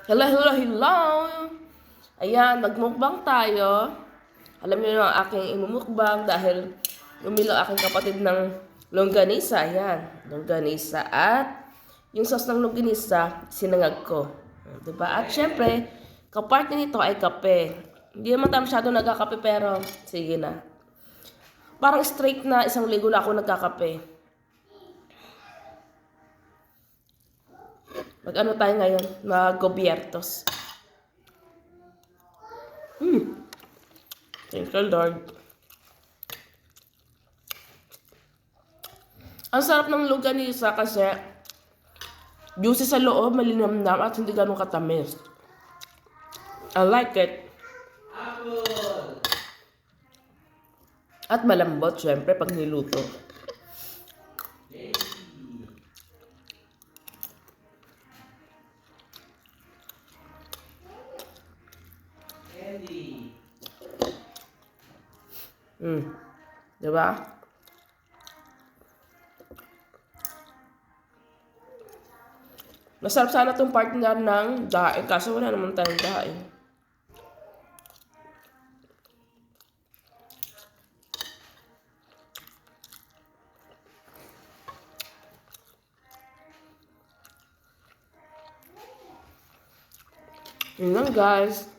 Hello, hello, hello! Ayan, magmukbang tayo. Alam niyo yung aking imumukbang dahil bumili ang aking kapatid ng longganisa. Ayan, longganisa. At yung sauce ng longganisa, sinangag ko. Diba? At syempre, kaparte nito ay kape. Hindi naman tayo masyado nagkakape pero sige na. Parang straight na 1 linggo na ako nagkakape. Mag-ano tayo ngayon? Mag-gobiertos. Thank you, Lord. Ang sarap ng longganisa kasi juicy sa loob, malinamnam at hindi ganun katamis. I like it. At malambot, syempre, pag niluto. Diba? Masarap sana itong partner ng daing, kaso wala naman tayong daing. Yun lang, guys.